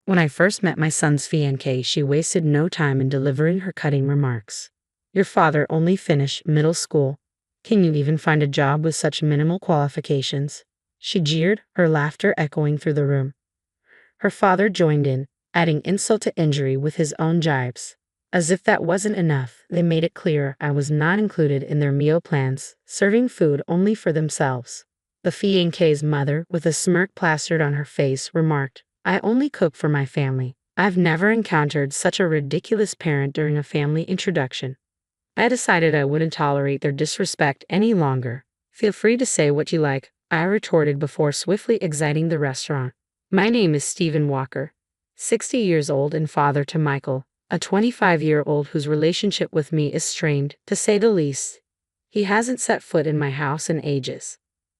When I first met my son's fiancée, she wasted no time in delivering her cutting remarks. Your father only finished middle school. Can you even find a job with such minimal qualifications? She jeered, her laughter echoing through the room. Her father joined in, adding insult to injury with his own jibes. As if that wasn't enough, they made it clear I was not included in their meal plans, serving food only for themselves. The fiancée's mother, with a smirk plastered on her face, remarked, I only cook for my family. I've never encountered such a ridiculous parent during a family introduction. I decided I wouldn't tolerate their disrespect any longer. Feel free to say what you like, I retorted before swiftly exiting the restaurant. My name is Stephen Walker, 60 years old and father to Michael, a 25-year-old whose relationship with me is strained, to say the least. He hasn't set foot in my house in ages.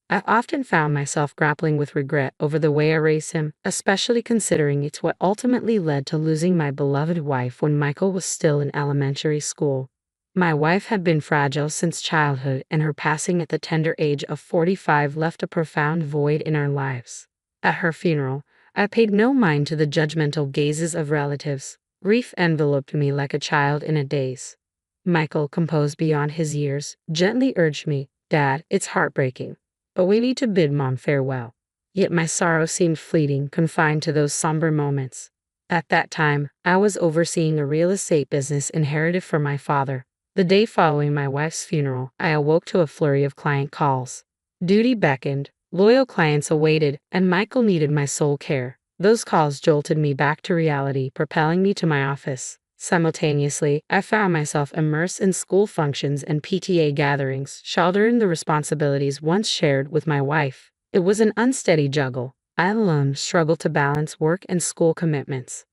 I've often found myself grappling with regret over the way I raised him, especially considering it's what ultimately led to losing my beloved wife when Michael was still in elementary school. My wife had been fragile since childhood, and her passing at the tender age of 45 left a profound void in our lives. At her funeral, I paid no mind to the judgmental gazes of relatives. Grief enveloped me like a child in a daze. Michael, composed beyond his years, gently urged me, Dad, it's heartbreaking, but we need to bid Mom farewell. Yet my sorrow seemed fleeting, confined to those somber moments. At that time, I was overseeing a real estate business inherited from my father. The day following my wife's funeral, I awoke to a flurry of client calls. Duty beckoned, loyal clients awaited, and Michael needed my sole care. Those calls jolted me back to reality, propelling me to my office. Simultaneously, I found myself immersed in school functions and PTA gatherings, shouldering the responsibilities once shared with my wife. It was an unsteady juggle. I alone struggled to balance work and school commitments.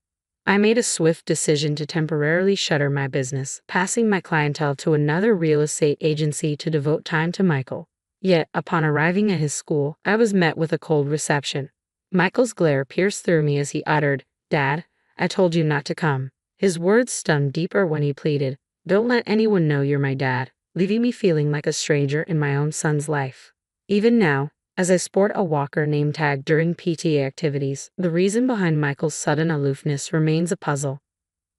I made a swift decision to temporarily shutter my business, passing my clientele to another real estate agency to devote time to Michael. Yet, upon arriving at his school, I was met with a cold reception. Michael's glare pierced through me as he uttered, Dad, I told you not to come. His words stung deeper when he pleaded, Don't let anyone know you're my dad, leaving me feeling like a stranger in my own son's life. Even now, as I sport a Walker name tag during PTA activities, the reason behind Michael's sudden aloofness remains a puzzle.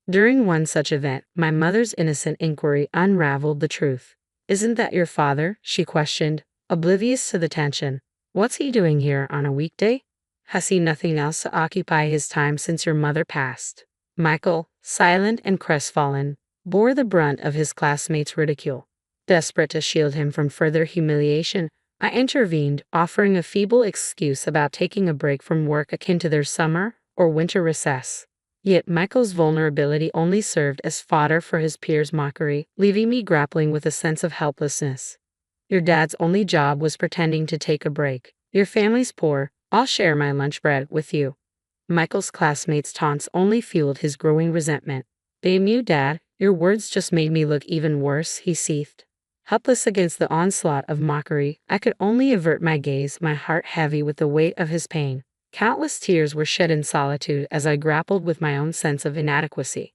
During one such event, my mother's innocent inquiry unraveled the truth. Isn't that your father? She questioned, oblivious to the tension. What's he doing here on a weekday? Has he nothing else to occupy his time since your mother passed? Michael, silent and crestfallen, bore the brunt of his classmates' ridicule. Desperate to shield him from further humiliation, I intervened, offering a feeble excuse about taking a break from work akin to their summer or winter recess. Yet Michael's vulnerability only served as fodder for his peers' mockery, leaving me grappling with a sense of helplessness. Your dad's only job was pretending to take a break. Your family's poor. I'll share my lunch bread with you. Michael's classmates' taunts only fueled his growing resentment. Damn you, Dad, your words just made me look even worse, he seethed. Helpless against the onslaught of mockery, I could only avert my gaze, my heart heavy with the weight of his pain. Countless tears were shed in solitude as I grappled with my own sense of inadequacy.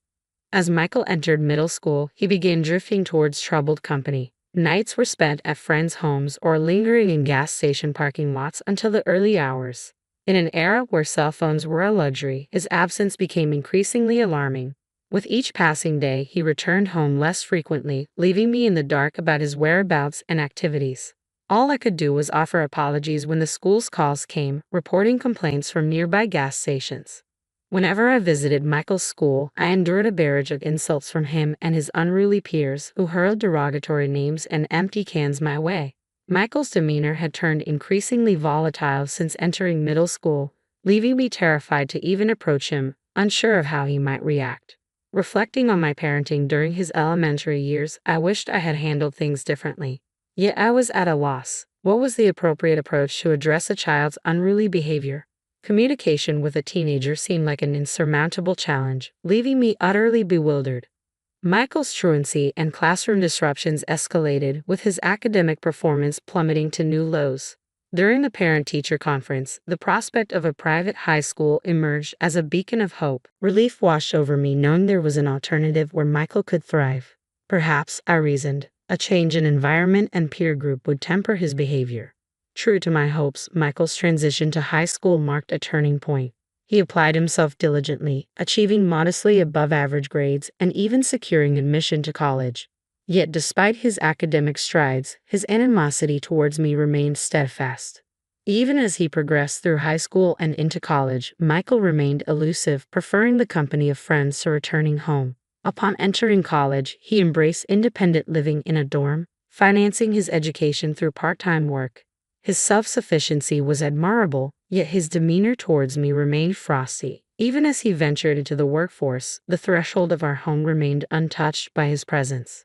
As Michael entered middle school, he began drifting towards troubled company. Nights were spent at friends' homes or lingering in gas station parking lots until the early hours. In an era where cell phones were a luxury, his absence became increasingly alarming. With each passing day, he returned home less frequently, leaving me in the dark about his whereabouts and activities. All I could do was offer apologies when the school's calls came, reporting complaints from nearby gas stations. Whenever I visited Michael's school, I endured a barrage of insults from him and his unruly peers, who hurled derogatory names and empty cans my way. Michael's demeanor had turned increasingly volatile since entering middle school, leaving me terrified to even approach him, unsure of how he might react. Reflecting on my parenting during his elementary years, I wished I had handled things differently. Yet I was at a loss. What was the appropriate approach to address a child's unruly behavior? Communication with a teenager seemed like an insurmountable challenge, leaving me utterly bewildered. Michael's truancy and classroom disruptions escalated, with his academic performance plummeting to new lows. During the parent-teacher conference, the prospect of a private high school emerged as a beacon of hope. Relief washed over me knowing there was an alternative where Michael could thrive. Perhaps, I reasoned, a change in environment and peer group would temper his behavior. True to my hopes, Michael's transition to high school marked a turning point. He applied himself diligently, achieving modestly above average grades and even securing admission to college. Yet despite his academic strides, his animosity towards me remained steadfast. Even as he progressed through high school and into college, Michael remained elusive, preferring the company of friends to returning home. Upon entering college, he embraced independent living in a dorm, financing his education through part-time work. His self-sufficiency was admirable, yet his demeanor towards me remained frosty. Even as he ventured into the workforce, the threshold of our home remained untouched by his presence.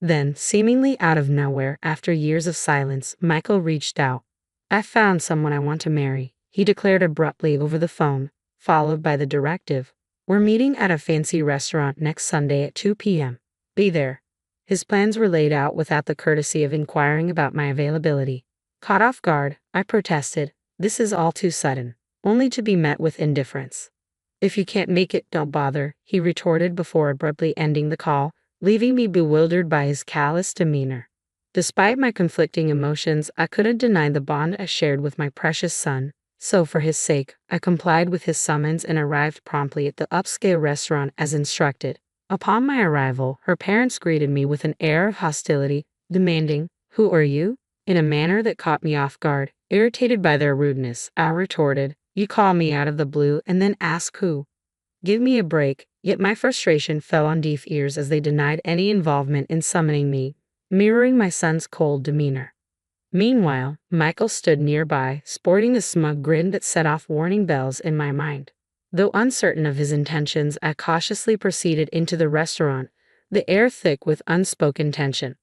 Then, seemingly out of nowhere, after years of silence, Michael reached out. "I found someone I want to marry," he declared abruptly over the phone, followed by the directive. "We're meeting at a fancy restaurant next Sunday at 2 p.m. Be there." His plans were laid out without the courtesy of inquiring about my availability. Caught off guard, I protested, "This is all too sudden," only to be met with indifference. "If you can't make it, don't bother," he retorted before abruptly ending the call, leaving me bewildered by his callous demeanor. Despite my conflicting emotions, I couldn't deny the bond I shared with my precious son, so for his sake, I complied with his summons and arrived promptly at the upscale restaurant as instructed. Upon my arrival, her parents greeted me with an air of hostility, demanding, "Who are you?" In a manner that caught me off guard. Irritated by their rudeness, I retorted, "You call me out of the blue and then ask who? Give me a break." Yet my frustration fell on deaf ears as they denied any involvement in summoning me, mirroring my son's cold demeanor. Meanwhile, Michael stood nearby, sporting a smug grin that set off warning bells in my mind. Though uncertain of his intentions, I cautiously proceeded into the restaurant, the air thick with unspoken tension.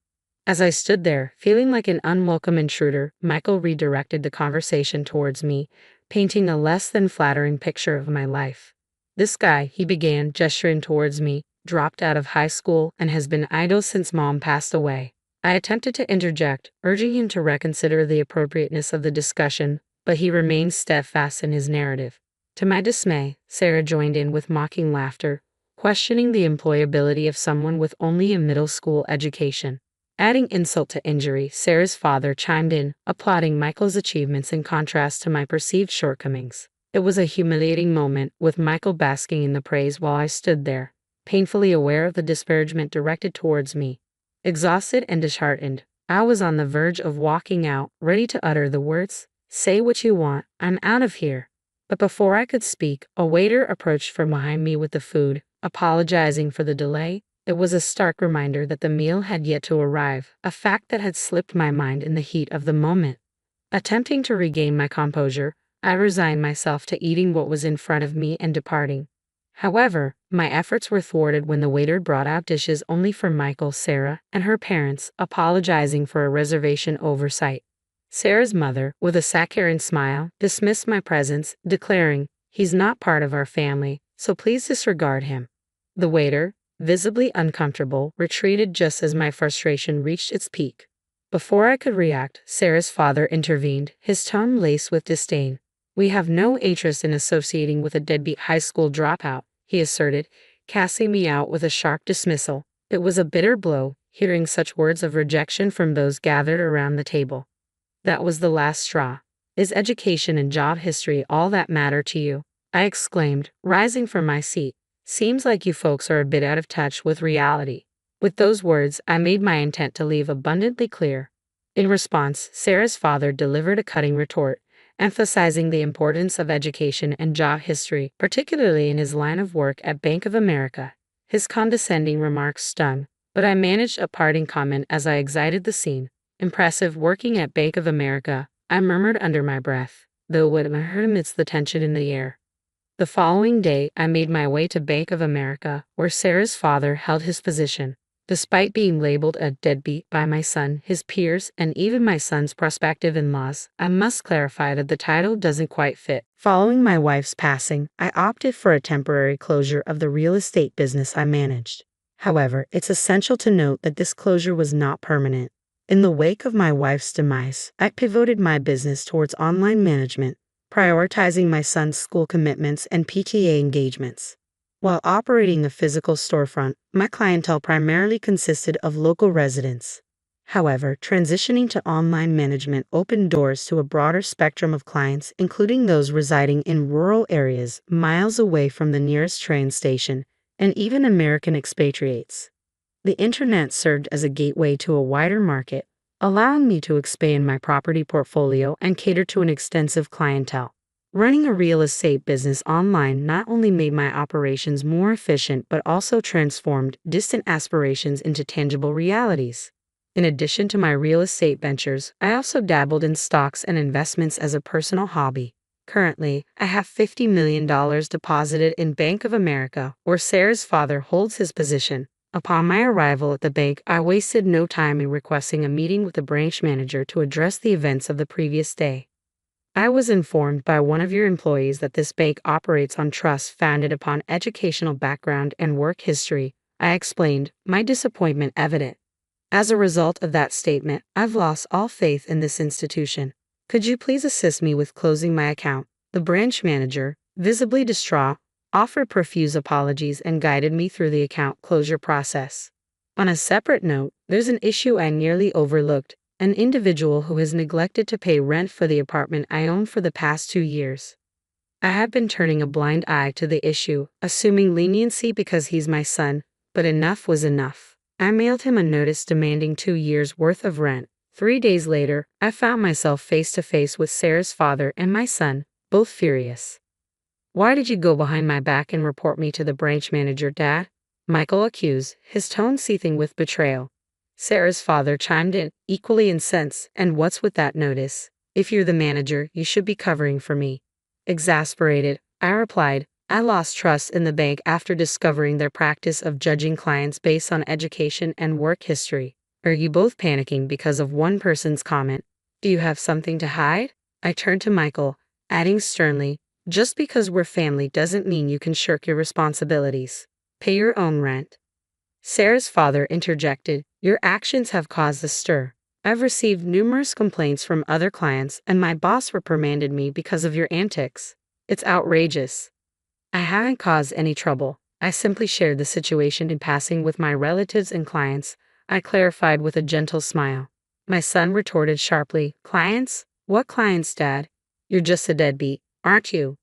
As I stood there, feeling like an unwelcome intruder, Michael redirected the conversation towards me, painting a less than flattering picture of my life. "This guy," he began, gesturing towards me, "dropped out of high school and has been idle since mom passed away." I attempted to interject, urging him to reconsider the appropriateness of the discussion, but he remained steadfast in his narrative. To my dismay, Sarah joined in with mocking laughter, questioning the employability of someone with only a middle school education. Adding insult to injury, Sarah's father chimed in, applauding Michael's achievements in contrast to my perceived shortcomings. It was a humiliating moment, with Michael basking in the praise while I stood there, painfully aware of the disparagement directed towards me. Exhausted and disheartened, I was on the verge of walking out, ready to utter the words, "Say what you want, I'm out of here." But before I could speak, a waiter approached from behind me with the food, apologizing for the delay. It was a stark reminder that the meal had yet to arrive, a fact that had slipped my mind in the heat of the moment. Attempting to regain my composure, I resigned myself to eating what was in front of me and departing. However, my efforts were thwarted when the waiter brought out dishes only for Michael, Sarah, and her parents, apologizing for a reservation oversight. Sarah's mother, with a saccharine smile, dismissed my presence, declaring, "He's not part of our family, so please disregard him." The waiter, visibly uncomfortable, retreated just as my frustration reached its peak. Before I could react, Sarah's father intervened, his tone laced with disdain. "We have no interest in associating with a deadbeat high school dropout," he asserted, casting me out with a sharp dismissal. It was a bitter blow, hearing such words of rejection from those gathered around the table. That was the last straw. "Is education and job history all that matter to you?" I exclaimed, rising from my seat. "Seems like you folks are a bit out of touch with reality." With those words, I made my intent to leave abundantly clear. In response, Sarah's father delivered a cutting retort, emphasizing the importance of education and job history, particularly in his line of work at Bank of America. His condescending remarks stung, but I managed a parting comment as I exited the scene. "Impressive working at Bank of America," I murmured under my breath, though it hurt amidst the tension in the air. The following day, I made my way to Bank of America, where Sarah's father held his position. Despite being labeled a deadbeat by my son, his peers, and even my son's prospective in-laws, I must clarify that the title doesn't quite fit. Following my wife's passing, I opted for a temporary closure of the real estate business I managed. However, it's essential to note that this closure was not permanent. In the wake of my wife's demise, I pivoted my business towards online management, prioritizing my son's school commitments and PTA engagements. While operating a physical storefront, my clientele primarily consisted of local residents. However, transitioning to online management opened doors to a broader spectrum of clients, including those residing in rural areas, miles away from the nearest train station, and even American expatriates. The internet served as a gateway to a wider market, allowing me to expand my property portfolio and cater to an extensive clientele. Running a real estate business online not only made my operations more efficient but also transformed distant aspirations into tangible realities. In addition to my real estate ventures, I also dabbled in stocks and investments as a personal hobby. Currently, I have $50 million deposited in Bank of America, where Sarah's father holds his position. Upon my arrival at the bank, I wasted no time in requesting a meeting with the branch manager to address the events of the previous day. I was informed by one of your employees that this bank operates on trusts founded upon educational background and work history. I explained, my disappointment evident. As a result of that statement, I've lost all faith in this institution. Could you please assist me with closing my account? The branch manager, visibly distraught, offered profuse apologies and guided me through the account closure process. On a separate note, there's an issue I nearly overlooked. An individual who has neglected to pay rent for the apartment I own for the past 2 years. I have been turning a blind eye to the issue, assuming leniency because he's my son, but enough was enough. I mailed him a notice demanding 2 years' worth of rent. 3 days later, I found myself face to face with Sarah's father and my son, both furious. "Why did you go behind my back and report me to the branch manager, Dad?" Michael accused, his tone seething with betrayal. Sarah's father chimed in, equally incensed, "And what's with that notice? If you're the manager, you should be covering for me." Exasperated, I replied, "I lost trust in the bank after discovering their practice of judging clients based on education and work history. Are you both panicking because of one person's comment? Do you have something to hide?" I turned to Michael, adding sternly, "Just because we're family doesn't mean you can shirk your responsibilities. Pay your own rent." Sarah's father interjected, "Your actions have caused a stir. I've received numerous complaints from other clients, and my boss reprimanded me because of your antics. It's outrageous." I haven't caused any trouble. I simply shared the situation in passing with my relatives and clients, I clarified with a gentle smile. My son retorted sharply, "Clients? What clients, Dad? You're just a deadbeat, aren't you?"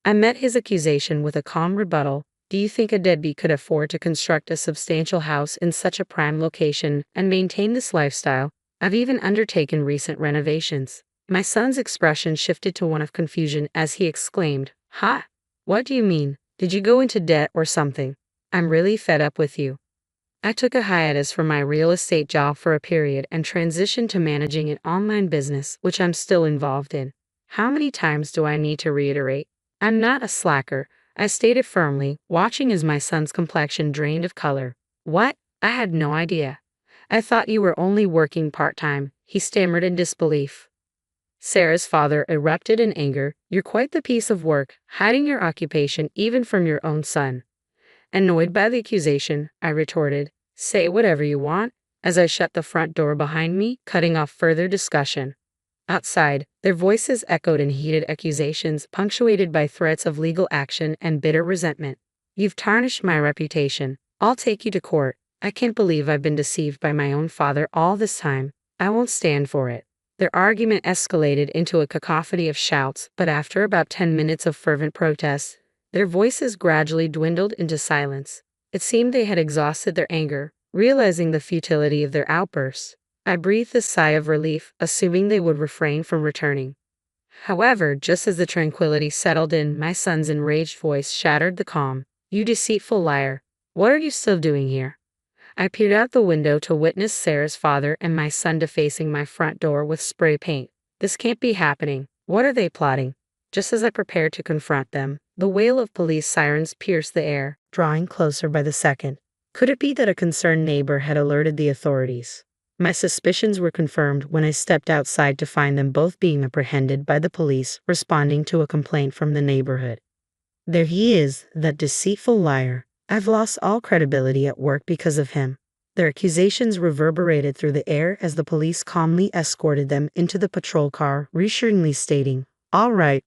I met his accusation with a calm rebuttal. "Do you think a deadbeat could afford to construct a substantial house in such a prime location and maintain this lifestyle? I've even undertaken recent renovations." My son's expression shifted to one of confusion as he exclaimed, "Ha! What do you mean? Did you go into debt or something? I'm really fed up with you." I took a hiatus from my real estate job for a period and transitioned to managing an online business, which I'm still involved in. How many times do I need to reiterate? I'm not a slacker, I stated firmly, watching as my son's complexion drained of color. "What? I had no idea. I thought you were only working part-time," he stammered in disbelief. Sarah's father erupted in anger. "You're quite the piece of work, hiding your occupation even from your own son." Annoyed by the accusation, I retorted, "Say whatever you want," as I shut the front door behind me, cutting off further discussion. Outside, their voices echoed in heated accusations, punctuated by threats of legal action and bitter resentment. "You've tarnished my reputation. I'll take you to court. I can't believe I've been deceived by my own father all this time. I won't stand for it." Their argument escalated into a cacophony of shouts, but after about 10 minutes of fervent protest, their voices gradually dwindled into silence. It seemed they had exhausted their anger, realizing the futility of their outbursts. I breathed a sigh of relief, assuming they would refrain from returning. However, just as the tranquility settled in, my son's enraged voice shattered the calm. "You deceitful liar! What are you still doing here?" I peered out the window to witness Sarah's father and my son defacing my front door with spray paint. "This can't be happening. What are they plotting?" Just as I prepared to confront them, the wail of police sirens pierced the air, drawing closer by the second. Could it be that a concerned neighbor had alerted the authorities? My suspicions were confirmed when I stepped outside to find them both being apprehended by the police, responding to a complaint from the neighborhood. "There he is, that deceitful liar. I've lost all credibility at work because of him." Their accusations reverberated through the air as the police calmly escorted them into the patrol car, reassuringly stating, all right,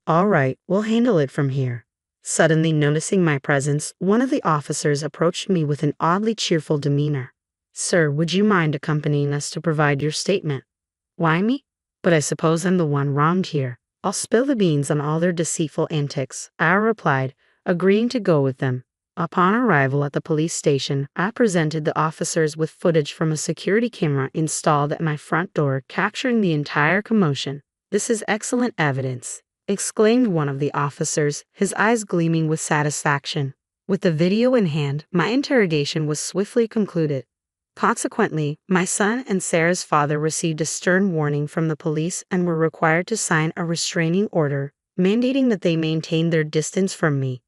we'll handle it from here." Suddenly noticing my presence, one of the officers approached me with an oddly cheerful demeanor. Sir, would you mind accompanying us to provide your statement? Why me? But I suppose I'm the one wronged here. I'll spill the beans on all their deceitful antics, I replied, agreeing to go with them. Upon arrival at the police station, I presented the officers with footage from a security camera installed at my front door capturing the entire commotion. This is excellent evidence, exclaimed one of the officers, his eyes gleaming with satisfaction. With the video in hand, my interrogation was swiftly concluded. Consequently, my son and Sarah's father received a stern warning from the police and were required to sign a restraining order, mandating that they maintain their distance from me.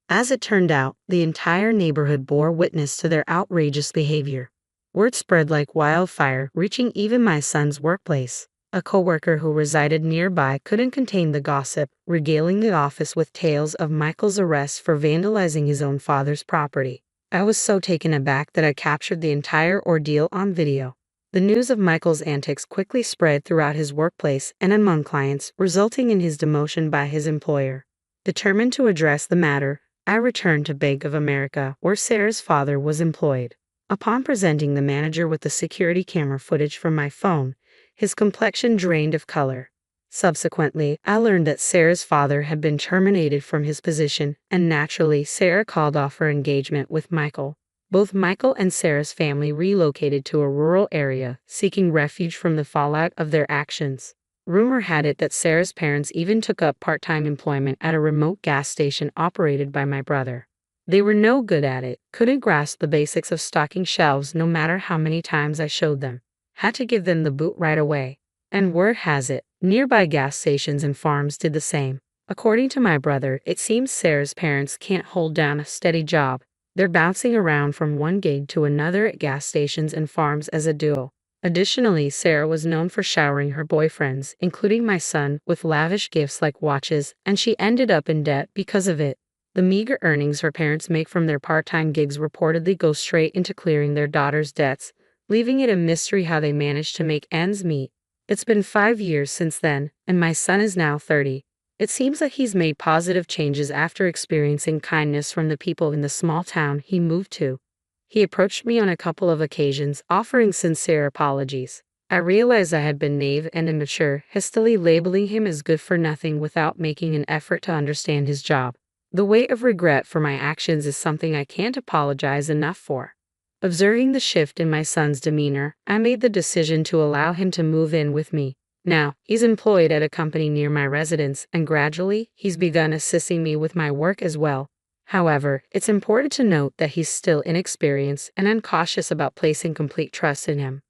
As it turned out, the entire neighborhood bore witness to their outrageous behavior. Word spread like wildfire, reaching even my son's workplace. A coworker who resided nearby couldn't contain the gossip, regaling the office with tales of Michael's arrest for vandalizing his own father's property. I was so taken aback that I captured the entire ordeal on video. The news of Michael's antics quickly spread throughout his workplace and among clients, resulting in his demotion by his employer. Determined to address the matter, I returned to Bank of America, where Sarah's father was employed. Upon presenting the manager with the security camera footage from my phone, his complexion drained of color. Subsequently, I learned that Sarah's father had been terminated from his position, and naturally, Sarah called off her engagement with Michael. Both Michael and Sarah's family relocated to a rural area, seeking refuge from the fallout of their actions. Rumor had it that Sarah's parents even took up part-time employment at a remote gas station operated by my brother. They were no good at it, couldn't grasp the basics of stocking shelves no matter how many times I showed them. Had to give them the boot right away. And word has it, nearby gas stations and farms did the same. According to my brother, it seems Sarah's parents can't hold down a steady job. They're bouncing around from one gig to another at gas stations and farms as a duo. Additionally, Sarah was known for showering her boyfriends, including my son, with lavish gifts like watches, and she ended up in debt because of it. The meager earnings her parents make from their part-time gigs reportedly go straight into clearing their daughter's debts, leaving it a mystery how they managed to make ends meet. It's been 5 years since then, and my son is now 30. It seems like he's made positive changes after experiencing kindness from the people in the small town he moved to. He approached me on a couple of occasions, offering sincere apologies. I realized I had been naive and immature, hastily labeling him as good for nothing without making an effort to understand his job. The weight of regret for my actions is something I can't apologize enough for. Observing the shift in my son's demeanor, I made the decision to allow him to move in with me. Now, he's employed at a company near my residence, and gradually, he's begun assisting me with my work as well. However, it's important to note that he's still inexperienced, and I'm cautious about placing complete trust in him.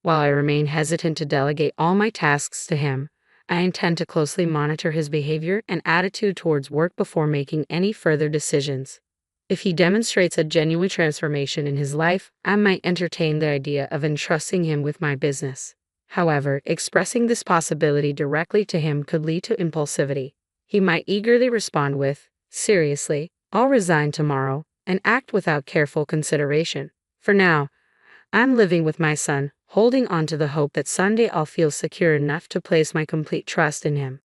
While I remain hesitant to delegate all my tasks to him, I intend to closely monitor his behavior and attitude towards work before making any further decisions. If he demonstrates a genuine transformation in his life, I might entertain the idea of entrusting him with my business. However, expressing this possibility directly to him could lead to impulsivity. He might eagerly respond with, "Seriously, I'll resign tomorrow," and act without careful consideration. For now, I'm living with my son, holding on to the hope that someday I'll feel secure enough to place my complete trust in him.